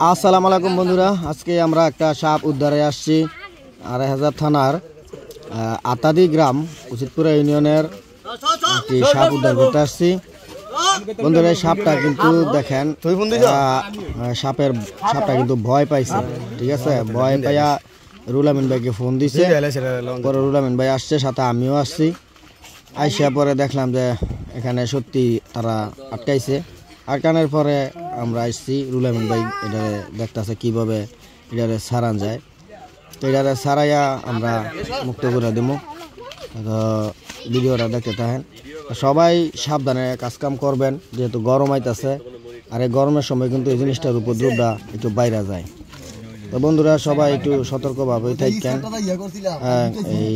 আসসালামু আলাইকুম বন্ধুরা, আজকে আমরা একটা সাপ উদ্ধারে আসছি। ২৮০০ থানার আতাদি গ্রাম উচিতপুরা ইউনিয়নের একটি সাপ উদ্ধার করতে আসছি। বন্ধুরা, এই সাপটা কিন্তু দেখেন, সাপটা কিন্তু ভয় পাইছে। ঠিক আছে, ভয় পাইয়া রুল আমিন ভাইকে ফোন দিছে। পরে রুল আমিন ভাই আসছে, সাথে আমিও আসছি। আইসা পরে দেখলাম যে এখানে সত্যি তারা আটকাইছে। আটকানোর পরে আমরা আসছি, রুল আমিন ভাই এটারে দেখতেছে কীভাবে এটারে সারান যায়। তো এটারে সারাইয়া আমরা মুক্ত করে দেবো। তো ভিডিওটা দেখতে থাকেন। সবাই সাবধানে কাজকাম করবেন, যেহেতু গরম আইতেছে। আর এই গরমের সময় কিন্তু এই জিনিসটার উপদ্রবটা একটু বাইরে যায়। তো বন্ধুরা, সবাই একটু সতর্কভাবে থাকেন। এই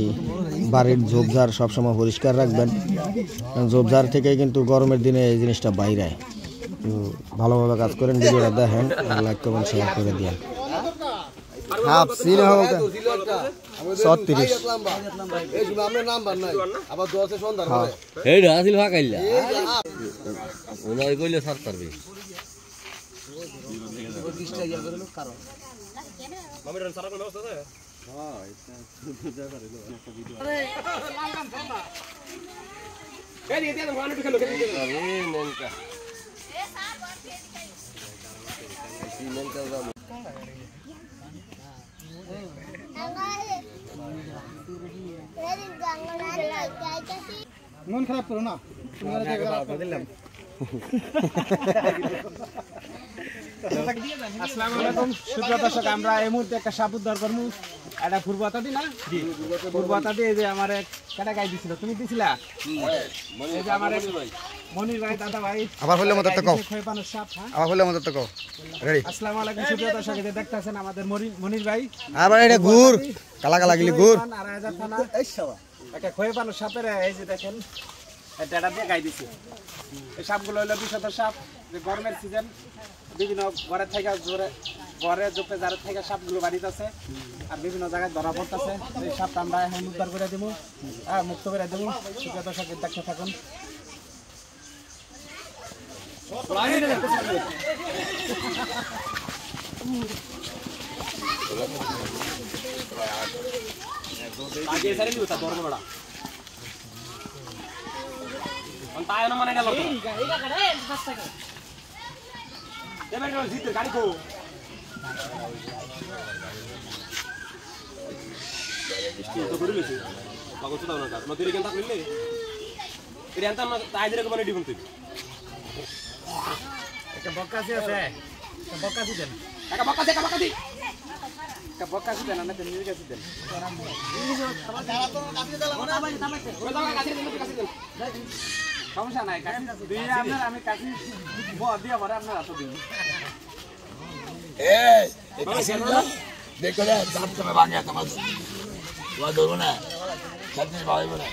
বাড়ির ঝোপঝাড় সবসময় পরিষ্কার রাখবেন। ঝোপঝাড় থেকে কিন্তু গরমের দিনে এই জিনিসটা বাইরে। তো ভালোভাবে কাজ করেন, ভিডিওটা দেখেন, লাইক কমেন্ট শেয়ার করে দিন। মন খারাপ করো না, আসসালামু আলাইকুম সুপ্রিয় দর্শক, আমরা এই মুহূর্তে একটা সাপ উদ্ধার করবো। এটা পূর্বতাদি না, পূর্বতাদি। এই যে আমার কেটা গাই দিছিল, তুমি দিছিলা? এই যে আমার মনির ভাই, দাদা ভাই। আবার হলে মত কও, খয়পানোর সাপ। আবার হলে মত কও। রেডি? আসসালামু আলাইকুম সুপ্রিয় দর্শক, এই যে দেখতেছেন আমাদের মনির ভাই। আবার এটা ঘুর কালা কালা গিলি ঘুর। ২৮০০ থানা একটা খয়পানোর সাপের, এই যে দেখেন ডেটা দিয়ে গাই দিছে। এই সাপগুলো হলো বিষধর সাপ। যে গরমের সিজন, বিভিন্ন ঘরের থেকে ঘরে জোপে জারের থেকে সাপগুলো বাড়িতে আছে আর বিভিন্ন জায়গায় ধরা পড়তেছে। এই সাপটা আমরা এখন উদ্ধার করে দেবো, মুক্ত করে দেবো। সুপ্রিয় দর্শক, দেখতে থাকুন। বকাশি আছে, বকাশি দেন, বকাশি দেন, না দেন, নির্গাছি দেন। সমস্যা নাই, আপনার আমি কাশি দিয়ে পরে আপনার হাত দিন। দেখো না, সাপ তুমি ভাঙে তোমার ধরবো না, সাথে ভাবিব না।